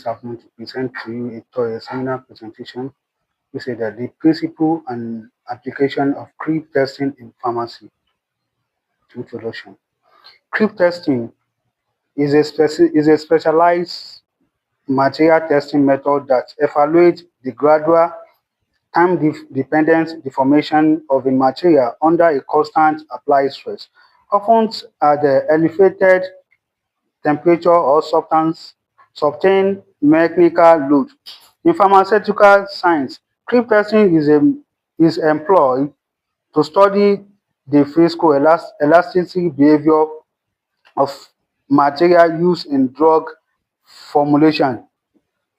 this afternoon to present to you a seminar presentation. We say that the principle and application of creep testing in pharmacy. Introduction. Creep testing is a specialized material testing method that evaluates the gradual time-dependent deformation of a material under a constant applied stress, often at the elevated temperature or subtain mechanical load. In pharmaceutical science, creep testing is employed to study the physical elasticity behavior of material used in drug formulation.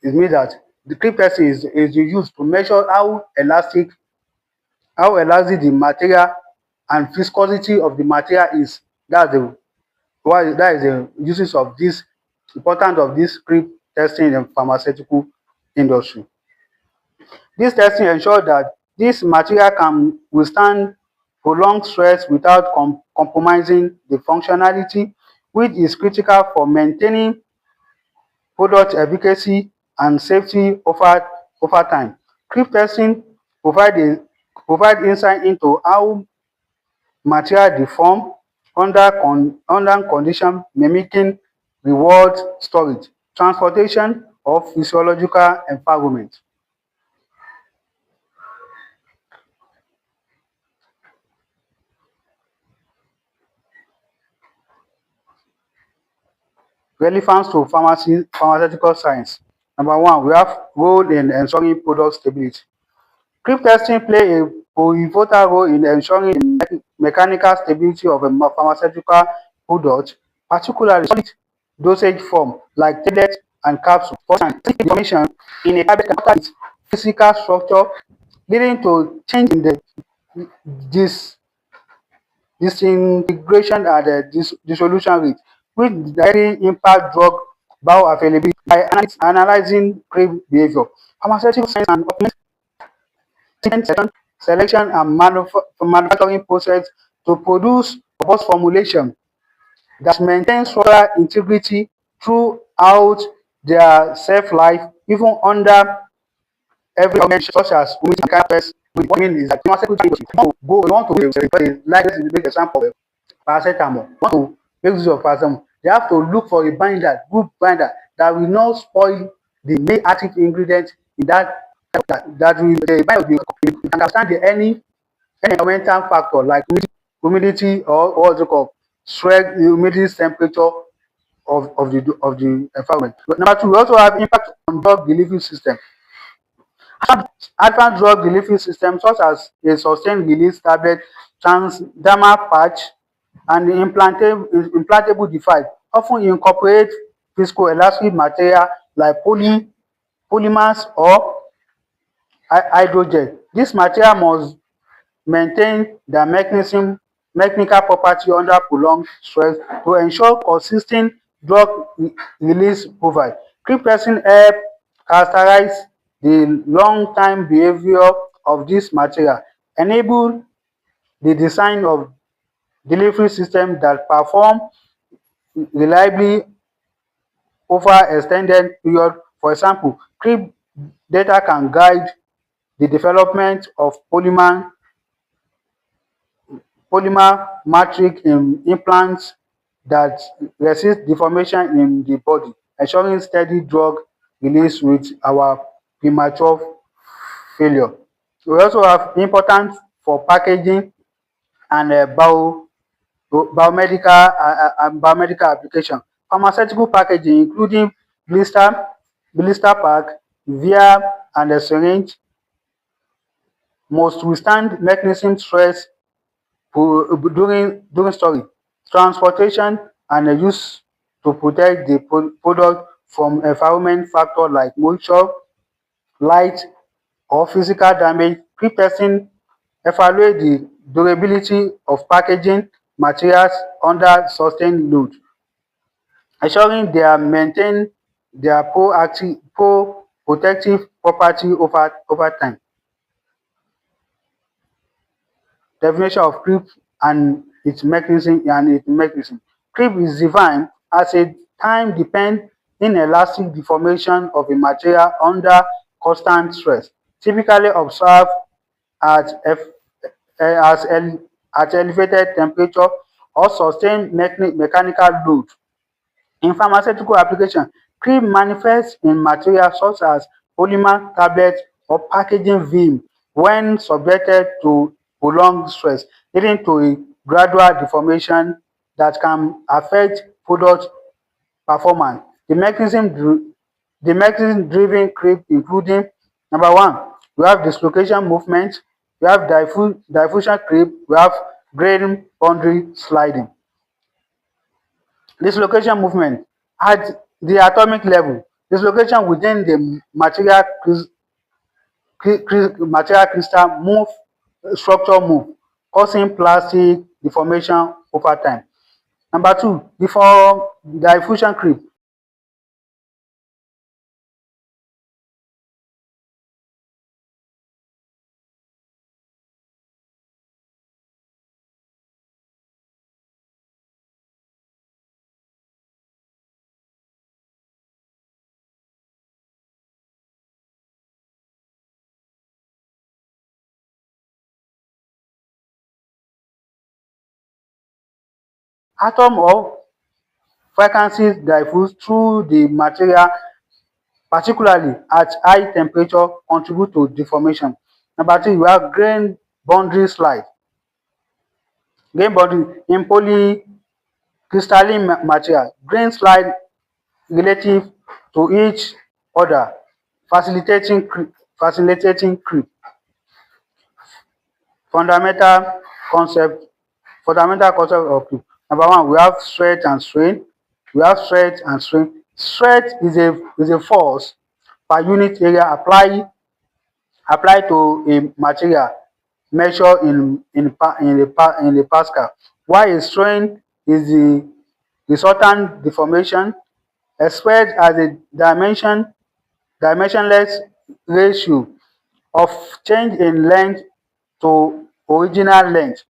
It means that the creep testing is used to measure how elastic the material and viscosity of the material is. That's the why that is the uses of this importance of this creep testing in pharmaceutical industry. This testing ensures that this material can withstand prolonged stress without compromising the functionality, which is critical for maintaining product efficacy and safety over time. Creep testing provide a provide insight into how material deform under condition mimicking reward storage, transportation or physiological environment. Relevance to pharmaceutical science. Number one, we have role in ensuring product stability. Creep testing play a pivotal role in ensuring the mechanical stability of a pharmaceutical product, particularly solid dosage form like tablet and capsule. For instance, information in a tablet can alter its physical structure, leading to change in the dis disintegration and dissolution rate, which directly impact drug bioavailability. By analyzing creep behavior, pharmaceutical science can optimize selection and manufacturing process to produce robust formulation that maintain structural integrity throughout their shelf life, even under every condition such as humidity and chemical pests. What I mean is that pharmaceutical industry you want to like let's make example of paracetamol. You want to make use of paracetamol, they have to look for a binder, good binder that will not spoil the main active ingredient in that will the binder will be understand the any environmental factor like humidity or what's it called stress, humidity, temperature of the environment. But number two, we also have impact on drug delivery system. Advanced drug delivery systems such as a sustained release tablet, transdermal patch, and the implantable device often incorporate viscoelastic material like polymers or hydrogel. This material must maintain their mechanical property under prolonged stress to ensure consistent drug release profile. Creep testing help characterize the long-time behavior of this material, enable the design of delivery system that perform reliably over extended period. For example, creep data can guide the development of polymer matrix implants that resist deformation in the body, ensuring steady drug release with our premature failure. We also have importance for packaging and biomedical application. Pharmaceutical packaging including blister, blister pack, vial and a syringe must withstand mechanism stress during storage, transportation and use to protect the product from environment factor like moisture, light or physical damage. Creep testing evaluate the durability of packaging materials under sustained load, ensuring they are maintain their protective property over time. Definition of creep and its mechanism. Creep is defined as a time inelastic deformation of a material under constant stress, typically observed at, as at elevated temperature or sustained mechanical load. In pharmaceutical application, cream manifests in materials such as polymer, tablets, or packaging film when subjected to prolonged stress, leading to a gradual deformation that can affect product performance. The mechanism driven creep including number one, we have dislocation movement, we have diffusion creep, we have grain boundary sliding. Dislocation movement at the atomic level, dislocation within the material crystal structure move, causing plastic deformation over time. Number two, before diffusion creep, atom or frequencies diffuse through the material, particularly at high temperature, contribute to deformation. Number three, we have grain boundary slide. Grain boundary in polycrystalline material, grain slide relative to each other, facilitating creep. Fundamental concept fundamental concept of creep. Number one, we have stretch and strain. We have stretch and strain. Stretch is a force per unit area applied to a material measured in the Pascal, while a strain is the resultant deformation expressed as a dimensionless ratio of change in length to original length.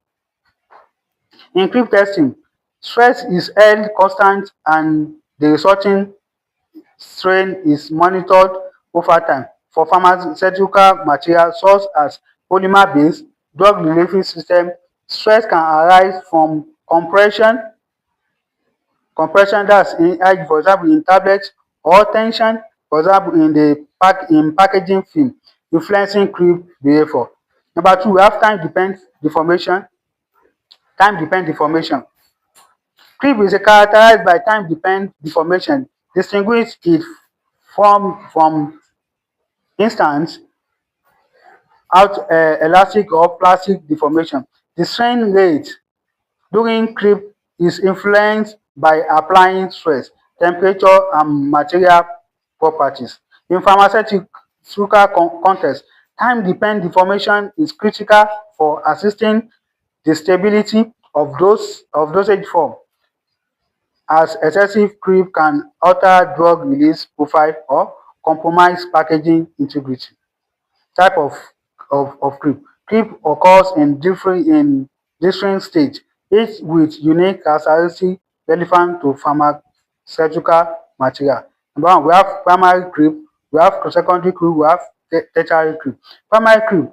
In creep testing, stress is held constant and the resulting strain is monitored over time. For pharmaceutical materials such as polymer-based drug delivery system, stress can arise from compression that's for example in tablets, or tension for example in packaging film, influencing creep behaviour. Number two, we have deformation. Time depend deformation. Creep is characterized by time depend deformation, distinguish it from instant out elastic or plastic deformation. The strain rate during creep is influenced by applying stress, temperature, and material properties. In pharmaceutical context, time depend deformation is critical for assisting the stability of dosage form, as excessive creep can alter drug release profile or compromise packaging integrity. Type of creep. Creep occurs in different stages, each with unique characteristics relevant to pharmaceutical material. Number one, we have primary creep, we have secondary creep, we have tertiary creep. Primary creep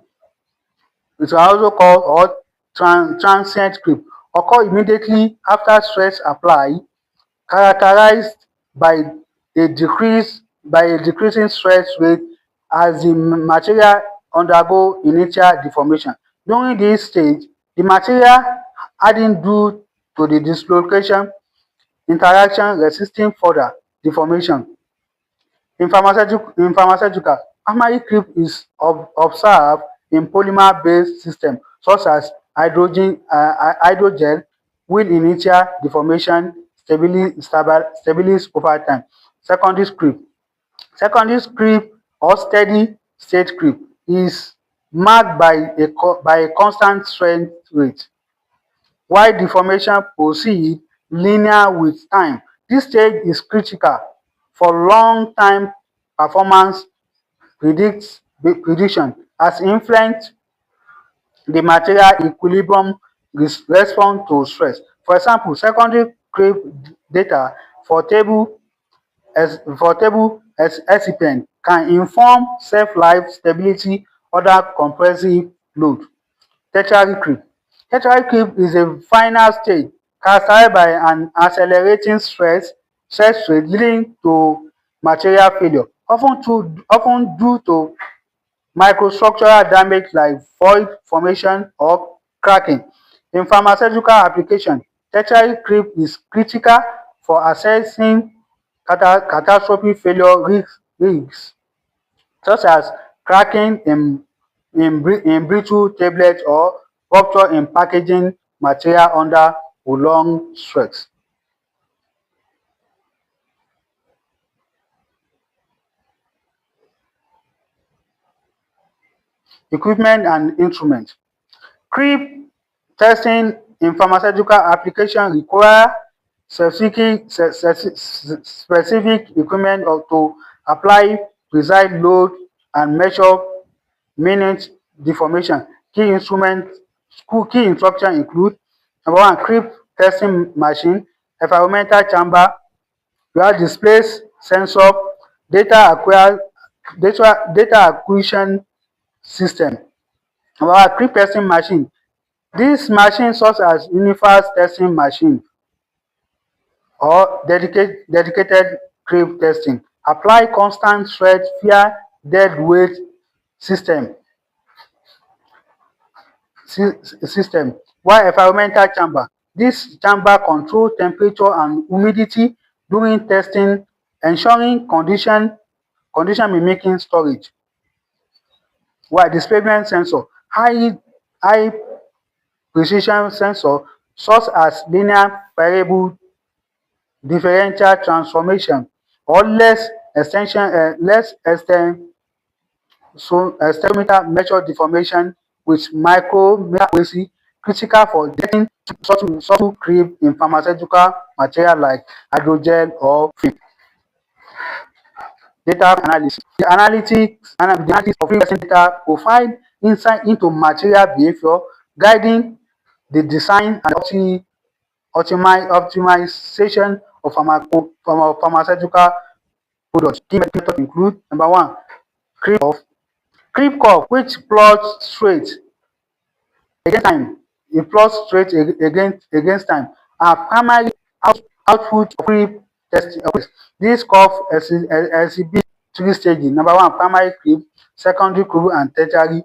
is also called or transient creep, occur immediately after stress applied, characterized by a decreasing stress rate as the material undergo initial deformation. During this stage, the material harden due to the dislocation interaction resisting further deformation. In pharmaceutical, primary creep is observed in polymer-based systems such as hydrogel, with initial deformation stabilizes over time. Secondary creep. Secondary creep or steady state creep is marked by a constant strength rate, while deformation proceeds linear with time. This stage is critical for long time performance prediction as e influence the material equilibrium response to stress. For example, secondary creep data for table excipient can inform shelf-life, stability, under compressive load. Tertiary creep. Tertiary creep is a final stage characterized by an accelerating stress rate leading to material failure, often due to microstructural damage like void formation or cracking. In pharmaceutical application, tertiary creep is critical for assessing catastrophic failure risks such as cracking in brittle tablets or rupture in packaging material under prolonged stress. Equipment and instrument. Creep testing in pharmaceutical application require specific equipment to apply precise load and measure minute deformation. Key instruction include: number one, creep testing machine, environmental chamber, we have display sensor, data acquisition system. Number one, creep testing machine. This machine serves as universal testing machine or dedicated creep testing. Apply constant stress via dead weight system system. While environmental chamber. This chamber control temperature and humidity during testing, ensuring condition mimicking storage. While displacement sensor. High precision sensor such as linear variable differential transformation or less extensometer measure deformation with micrometer accuracy, critical for detecting subtle creep in pharmaceutical material like hydrogel or film. Data analysis. The analytics of real data provide insight into material behavior, guiding the design and optimization of pharmaceutical products. Key methods include: number one, creep curve. Creep curve, which plots straight against time, it plots straight against time, are primary output of creep testing. This curve exhibits three stages. Number one, primary creep, secondary creep, and tertiary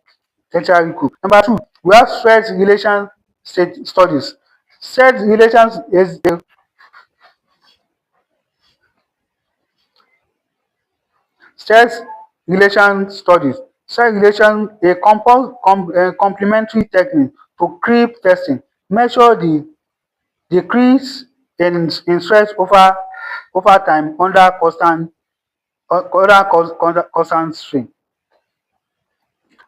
creep. Number two, we have stress relation studies. Stress relations is a stress relation studies. Stress relation a complementary technique to creep testing. Measure the decrease in stress over time under constant strain.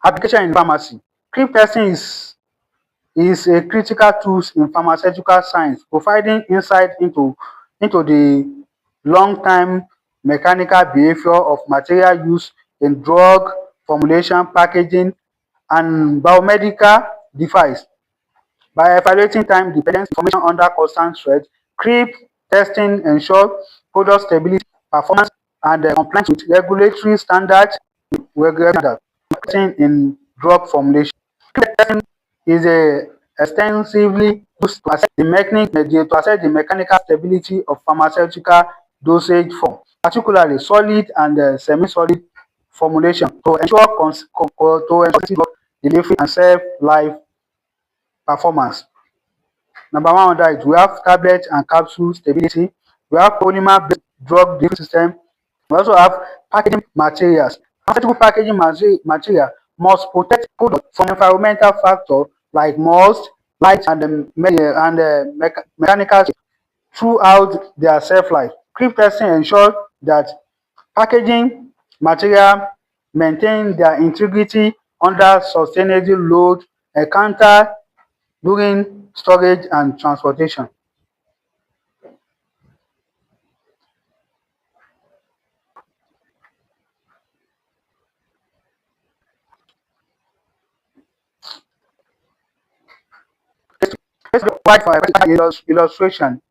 Application in pharmacy. Creep testing is a critical tool in pharmaceutical science, providing insight into the long-term mechanical behavior of material used in drug formulation, packaging, and biomedical device. By evaluating time-dependent information under constant stress, creep testing ensures product stability, performance, and compliance with regulatory standards in drug formulation. Creep testing is extensively used to assess the mechanical stability of pharmaceutical dosage form, particularly solid and semi-solid formulation, to ensure drug delivery and shelf-life performance. Number one under it, we have tablet and capsule stability. We have polymer-based drug delivery system. We also have packaging materials. Pharmaceutical packaging material must protect product from environmental factors like moist, light, and mechanical throughout their shelf life. Creep testing ensures that packaging material maintain their integrity under sustainable load encountered during storage and transportation. Let's provide for illustration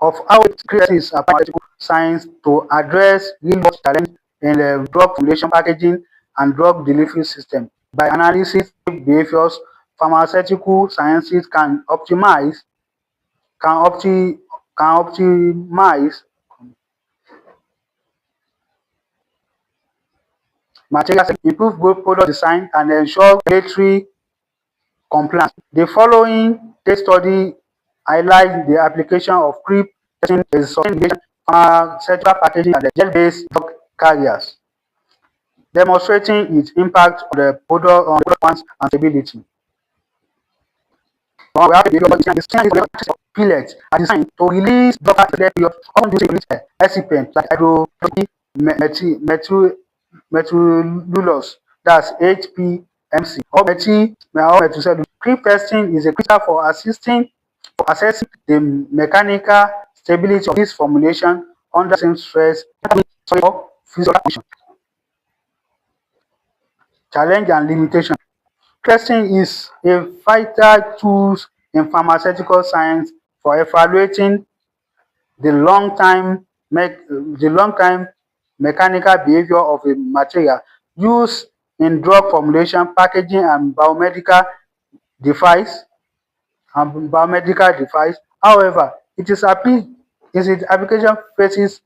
of how creep testing is a pharmaceutical science to address real-world challenges in drug formulation, packaging, and drug delivery system. By analyzing behaviors, pharmaceutical sciences can opti can optimize material safety, improve both product design, and ensure regulatory compliance. The following case study highlights the application of creep testing in sustainability, pharmaceutical packaging, and gel-based drug carriers, demonstrating its impact on the product performance and stability. We have the pellets are designed to release drug period, often using release excipient like hydroxy methylulose, that's HPMC, or methylcellulose. Creep testing is a critical for assessing the mechanical stability of this formulation under same stress or physical condition. Challenge and limitation. Testing is a vital tool in pharmaceutical science for evaluating the long-time mechanical behavior of a material used in drug formulation, packaging, and device biomedical device. However, its application faces